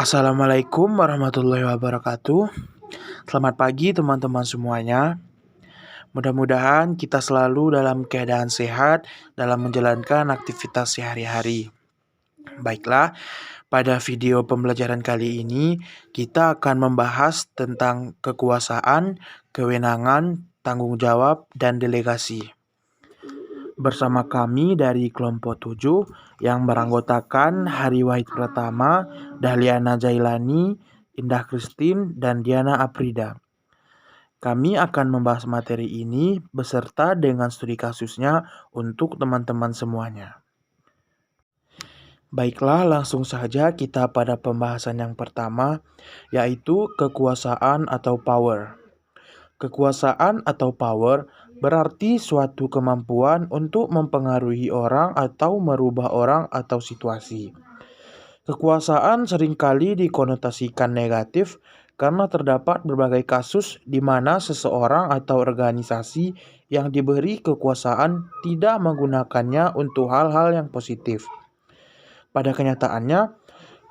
Assalamualaikum warahmatullahi wabarakatuh. Selamat pagi teman-teman semuanya. Mudah-mudahan kita selalu dalam keadaan sehat dalam menjalankan aktivitas sehari-hari. Baiklah, pada video pembelajaran kali ini kita akan membahas tentang kekuasaan, kewenangan, tanggung jawab, dan delegasi. Bersama kami dari kelompok 7 yang beranggotakan Hari Wahid Pratama, Dahliana Jailani, Indah Christine, dan Diana Aprida. Kami akan membahas materi ini beserta dengan studi kasusnya untuk teman-teman semuanya. Baiklah, langsung saja kita pada pembahasan yang pertama, yaitu kekuasaan atau power. Kekuasaan atau power berarti suatu kemampuan untuk mempengaruhi orang atau merubah orang atau situasi. Kekuasaan seringkali dikonotasikan negatif karena terdapat berbagai kasus di mana seseorang atau organisasi yang diberi kekuasaan tidak menggunakannya untuk hal-hal yang positif. Pada kenyataannya,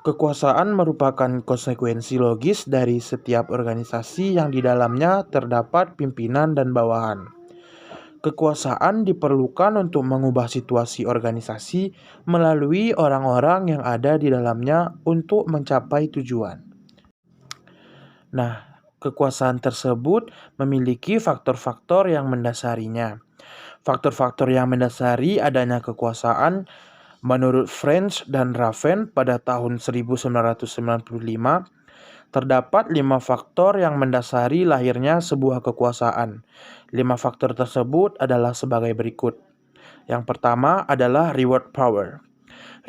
kekuasaan merupakan konsekuensi logis dari setiap organisasi yang di dalamnya terdapat pimpinan dan bawahan. Kekuasaan diperlukan untuk mengubah situasi organisasi melalui orang-orang yang ada di dalamnya untuk mencapai tujuan. Nah, kekuasaan tersebut memiliki faktor-faktor yang mendasarinya. Faktor-faktor yang mendasari adanya kekuasaan menurut French dan Raven pada tahun 1995, terdapat 5 faktor yang mendasari lahirnya sebuah kekuasaan. 5 faktor tersebut adalah sebagai berikut. Yang pertama adalah reward power.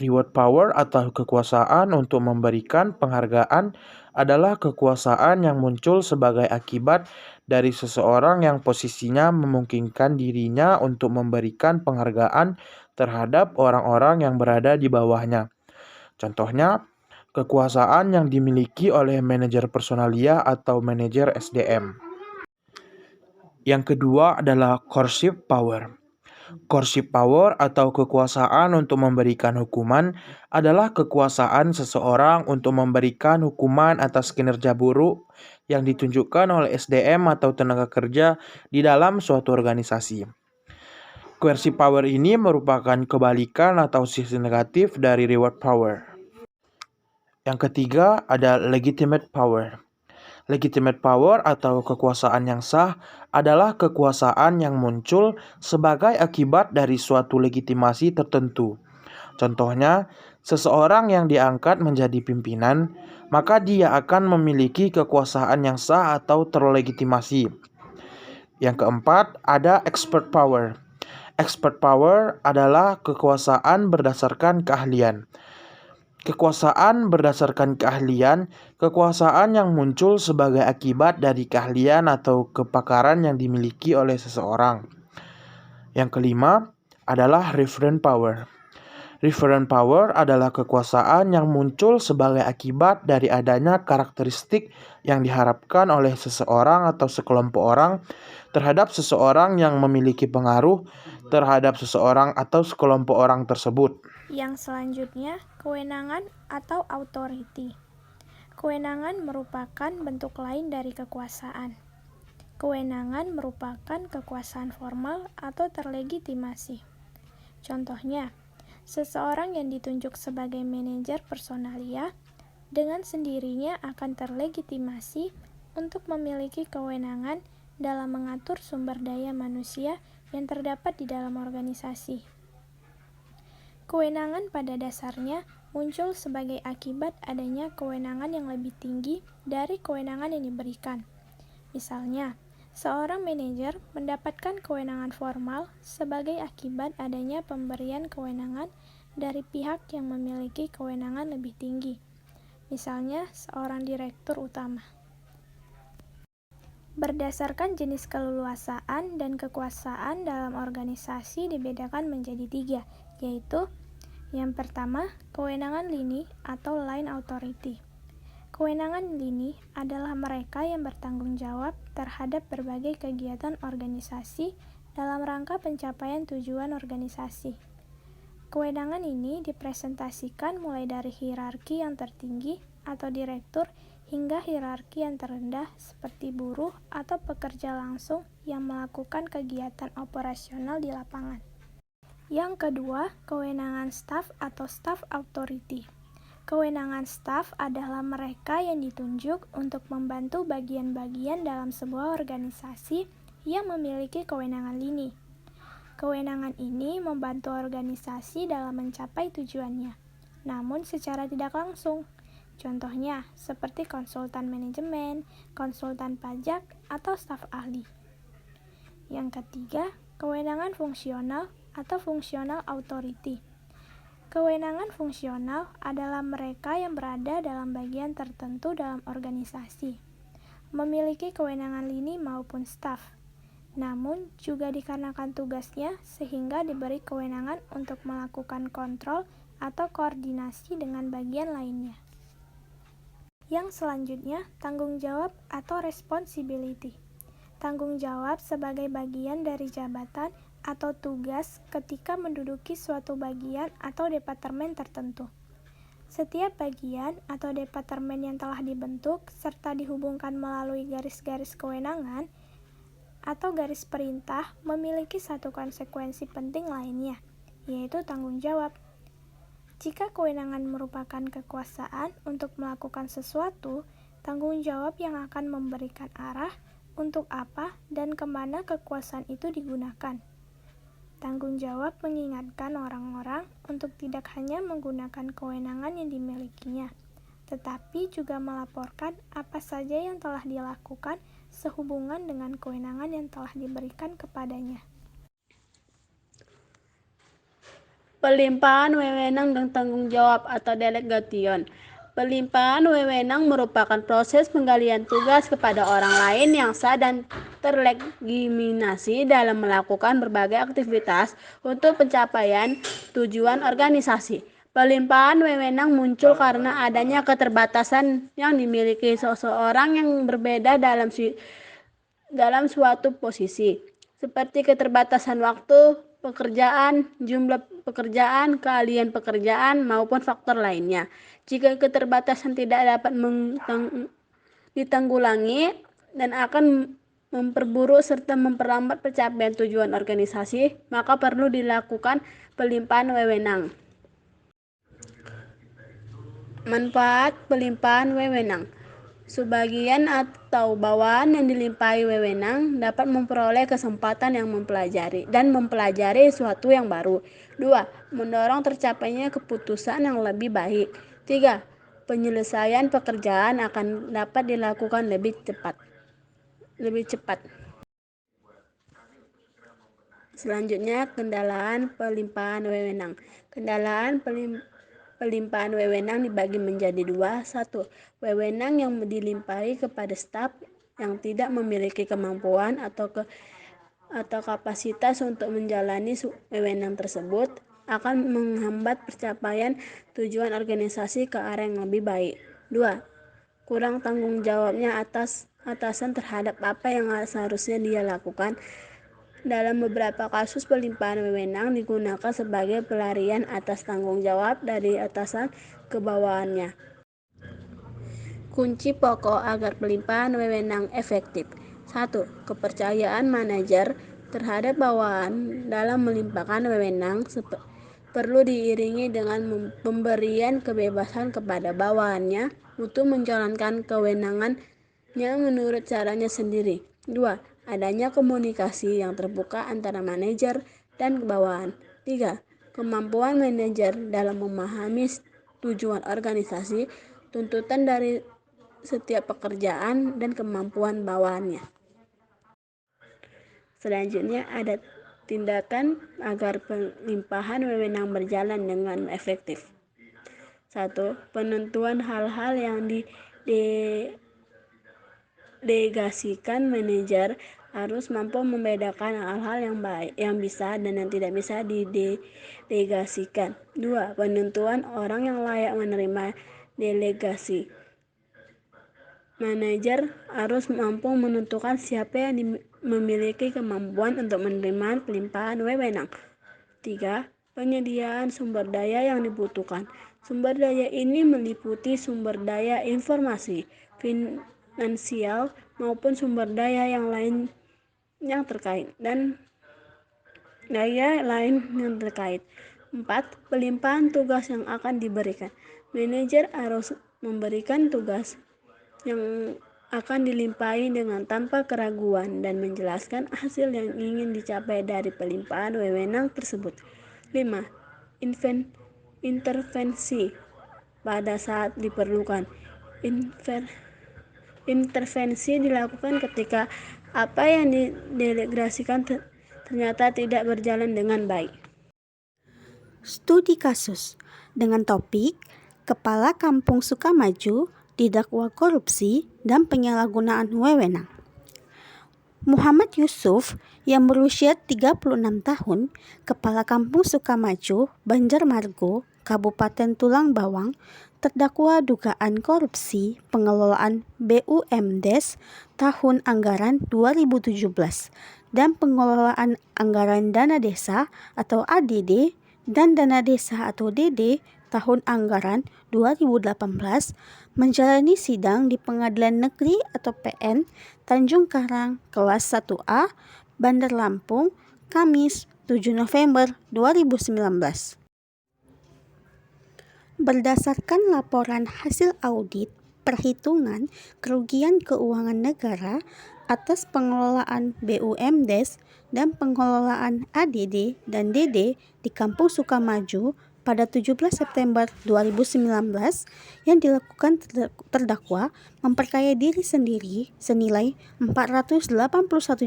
Reward power atau kekuasaan untuk memberikan penghargaan adalah kekuasaan yang muncul sebagai akibat dari seseorang yang posisinya memungkinkan dirinya untuk memberikan penghargaan terhadap orang-orang yang berada di bawahnya. Contohnya, kekuasaan yang dimiliki oleh manajer personalia atau manajer SDM. Yang kedua adalah coercive power. Coercive power atau kekuasaan untuk memberikan hukuman adalah kekuasaan seseorang untuk memberikan hukuman atas kinerja buruk yang ditunjukkan oleh SDM atau tenaga kerja di dalam suatu organisasi. Coercive power ini merupakan kebalikan atau sisi negatif dari reward power. Yang ketiga ada legitimate power. Legitimate power atau kekuasaan yang sah adalah kekuasaan yang muncul sebagai akibat dari suatu legitimasi tertentu. Contohnya, seseorang yang diangkat menjadi pimpinan, maka dia akan memiliki kekuasaan yang sah atau terlegitimasi. Yang keempat, ada expert power. Expert power adalah kekuasaan berdasarkan keahlian. Kekuasaan berdasarkan keahlian, kekuasaan yang muncul sebagai akibat dari keahlian atau kepakaran yang dimiliki oleh seseorang. Yang kelima adalah referent power. Referent power adalah kekuasaan yang muncul sebagai akibat dari adanya karakteristik yang diharapkan oleh seseorang atau sekelompok orang terhadap seseorang yang memiliki pengaruh terhadap seseorang atau sekelompok orang tersebut. Yang selanjutnya, kewenangan atau authority. Kewenangan merupakan bentuk lain dari kekuasaan. Kewenangan merupakan kekuasaan formal atau terlegitimasi. Contohnya, seseorang yang ditunjuk sebagai manajer personalia dengan sendirinya akan terlegitimasi untuk memiliki kewenangan dalam mengatur sumber daya manusia yang terdapat di dalam organisasi. Kewenangan pada dasarnya muncul sebagai akibat adanya kewenangan yang lebih tinggi dari kewenangan yang diberikan. Misalnya, seorang manajer mendapatkan kewenangan formal sebagai akibat adanya pemberian kewenangan dari pihak yang memiliki kewenangan lebih tinggi. Misalnya, seorang direktur utama. Berdasarkan jenis keleluasaan dan kekuasaan dalam organisasi dibedakan menjadi 3, yaitu yang pertama, kewenangan lini atau line authority. Kewenangan lini adalah mereka yang bertanggung jawab terhadap berbagai kegiatan organisasi dalam rangka pencapaian tujuan organisasi. Kewenangan ini dipresentasikan mulai dari hierarki yang tertinggi atau direktur hingga hierarki yang terendah seperti buruh atau pekerja langsung yang melakukan kegiatan operasional di lapangan. Yang kedua, kewenangan staf atau staff authority. Kewenangan staf adalah mereka yang ditunjuk untuk membantu bagian-bagian dalam sebuah organisasi yang memiliki kewenangan lini. Kewenangan ini membantu organisasi dalam mencapai tujuannya, namun secara tidak langsung. Contohnya, seperti konsultan manajemen, konsultan pajak, atau staf ahli. Yang ketiga, kewenangan fungsional atau functional authority. Kewenangan fungsional adalah mereka yang berada dalam bagian tertentu dalam organisasi, memiliki kewenangan lini maupun staf, namun juga dikarenakan tugasnya sehingga diberi kewenangan untuk melakukan kontrol atau koordinasi dengan bagian lainnya. Yang selanjutnya, tanggung jawab atau responsibility. Tanggung jawab sebagai bagian dari jabatan atau tugas ketika menduduki suatu bagian atau departemen tertentu. Setiap bagian atau departemen yang telah dibentuk serta dihubungkan melalui garis-garis kewenangan atau garis perintah memiliki satu konsekuensi penting lainnya, yaitu tanggung jawab. Jika kewenangan merupakan kekuasaan untuk melakukan sesuatu, tanggung jawab yang akan memberikan arah untuk apa dan kemana kekuasaan itu digunakan. Tanggung jawab mengingatkan orang-orang untuk tidak hanya menggunakan kewenangan yang dimilikinya, tetapi juga melaporkan apa saja yang telah dilakukan sehubungan dengan kewenangan yang telah diberikan kepadanya. Pelimpahan wewenang dan tanggung jawab atau delegation. Pelimpahan wewenang merupakan proses penggalian tugas kepada orang lain yang sah dan terlegitimasi dalam melakukan berbagai aktivitas untuk pencapaian tujuan organisasi. Pelimpahan wewenang muncul karena adanya keterbatasan yang dimiliki seseorang yang berbeda dalam suatu posisi, seperti keterbatasan waktu, pekerjaan, jumlah pekerjaan, keahlian pekerjaan, maupun faktor lainnya. Jika keterbatasan tidak dapat ditanggulangi dan akan memperburuk serta memperlambat pencapaian tujuan organisasi, maka perlu dilakukan pelimpahan wewenang. Manfaat pelimpahan wewenang. Sebagian atau bawahan yang dilimpahi wewenang dapat memperoleh kesempatan yang mempelajari sesuatu yang baru. 2. Mendorong tercapainya keputusan yang lebih baik. 3. Penyelesaian pekerjaan akan dapat dilakukan lebih cepat. Selanjutnya, kendalaan pelimpahan wewenang. Kendalaan pelimpahan wewenang dibagi menjadi 2. 1. Wewenang yang dilimpahi kepada staf yang tidak memiliki kemampuan atau kapasitas untuk menjalani wewenang tersebut akan menghambat pencapaian tujuan organisasi ke arah yang lebih baik. 2. Kurang tanggung jawabnya atasan terhadap apa yang seharusnya dia lakukan. Dalam beberapa kasus, pelimpahan wewenang digunakan sebagai pelarian atas tanggung jawab dari atasan ke bawahannya. Kunci pokok agar pelimpahan wewenang efektif. 1. Kepercayaan manajer terhadap bawahan dalam melimpahkan wewenang perlu diiringi dengan pemberian kebebasan kepada bawahannya untuk menjalankan kewenangannya menurut caranya sendiri. 2. Adanya komunikasi yang terbuka antara manajer dan bawahan. 3. Kemampuan manajer dalam memahami tujuan organisasi, tuntutan dari setiap pekerjaan, dan kemampuan bawahannya. Selanjutnya ada tindakan agar pelimpahan wewenang berjalan dengan efektif. 1. Penentuan hal-hal yang delegasikan. Manajer harus mampu membedakan hal-hal yang bisa dan yang tidak bisa didelegasikan. 2. Penentuan orang yang layak menerima delegasi. Manajer harus mampu menentukan siapa yang memiliki kemampuan untuk menerima pelimpahan wewenang. 3. penyediaan sumber daya yang dibutuhkan. Sumber daya ini meliputi sumber daya informasi, finansial, maupun sumber daya yang lain yang terkait dan daya lain yang terkait. 4. Pelimpahan tugas yang akan diberikan. Manajer harus memberikan tugas yang akan dilimpahi dengan tanpa keraguan dan menjelaskan hasil yang ingin dicapai dari pelimpahan wewenang tersebut. 5. Intervensi pada saat diperlukan. Intervensi dilakukan ketika apa yang didelegasikan ternyata tidak berjalan dengan baik. Studi kasus dengan topik Kepala Kampung Sukamaju didakwa korupsi dan penyalahgunaan wewenang. Muhammad Yusuf yang berusia 36 tahun, Kepala Kampung Sukamaju, Banjarmargo, Kabupaten Tulang Bawang, terdakwa dugaan korupsi pengelolaan BUMDes tahun anggaran 2017 dan pengelolaan anggaran dana desa atau ADD dan dana desa atau DD tahun anggaran 2018 menjalani sidang di Pengadilan Negeri atau PN Tanjung Karang kelas 1A Bandar Lampung Kamis 7 November 2019. Berdasarkan laporan hasil audit perhitungan kerugian keuangan negara atas pengelolaan BUMDes dan pengelolaan ADD dan DD di Kampung Sukamaju pada 17 September 2019 yang dilakukan terdakwa memperkaya diri sendiri senilai 481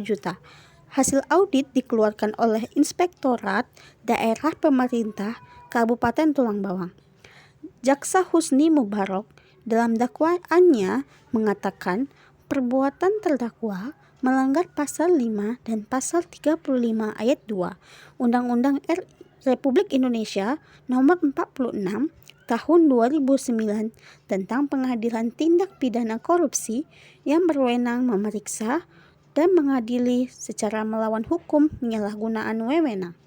juta. Hasil audit dikeluarkan oleh Inspektorat Daerah Pemerintah Kabupaten Tulang Bawang. Jaksa Husni Mubarok dalam dakwaannya mengatakan perbuatan terdakwa melanggar pasal 5 dan pasal 35 ayat 2 Undang-Undang Republik Indonesia Nomor 46 Tahun 2009 tentang Pengadilan Tindak Pidana Korupsi yang berwenang memeriksa dan mengadili secara melawan hukum penyalahgunaan wewenang.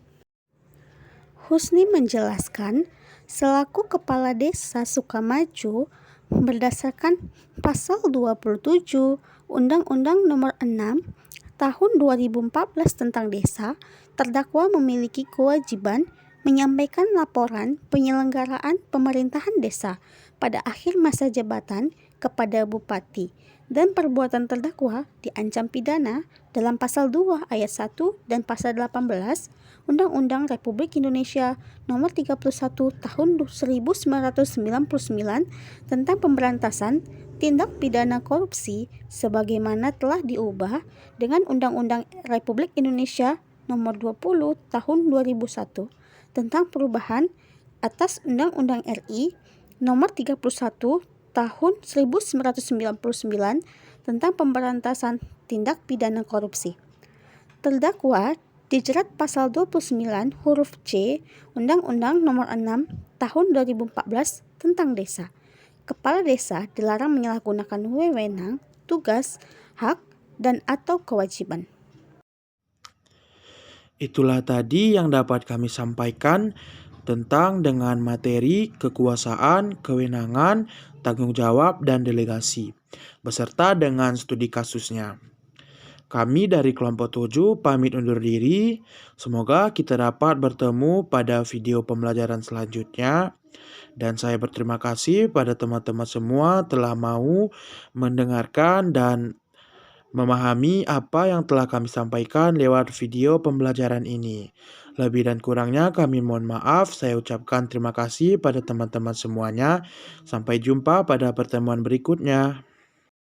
Husni menjelaskan, selaku Kepala Desa Sukamaju, berdasarkan Pasal 27 Undang-Undang Nomor 6 Tahun 2014 tentang Desa, terdakwa memiliki kewajiban menyampaikan laporan penyelenggaraan pemerintahan desa pada akhir masa jabatan kepada Bupati, dan perbuatan terdakwa diancam pidana dalam Pasal 2 Ayat 1 dan Pasal 18 Undang-Undang Republik Indonesia Nomor 31 Tahun 1999 tentang Pemberantasan Tindak Pidana Korupsi sebagaimana telah diubah dengan Undang-Undang Republik Indonesia Nomor 20 Tahun 2001 tentang perubahan atas Undang-Undang RI Nomor 31 Tahun 1999 tentang Pemberantasan Tindak Pidana Korupsi. Terdakwa dijerat pasal 29 huruf C Undang-Undang Nomor 6 Tahun 2014 tentang Desa. Kepala desa dilarang menyalahgunakan wewenang, tugas, hak, dan atau kewajiban. Itulah tadi yang dapat kami sampaikan tentang dengan materi kekuasaan, kewenangan, tanggung jawab, dan delegasi, beserta dengan studi kasusnya. Kami dari kelompok 7 pamit undur diri. Semoga kita dapat bertemu pada video pembelajaran selanjutnya. Dan saya berterima kasih pada teman-teman semua telah mau mendengarkan dan memahami apa yang telah kami sampaikan lewat video pembelajaran ini. Lebih dan kurangnya kami mohon maaf. Saya ucapkan terima kasih pada teman-teman semuanya. Sampai jumpa pada pertemuan berikutnya.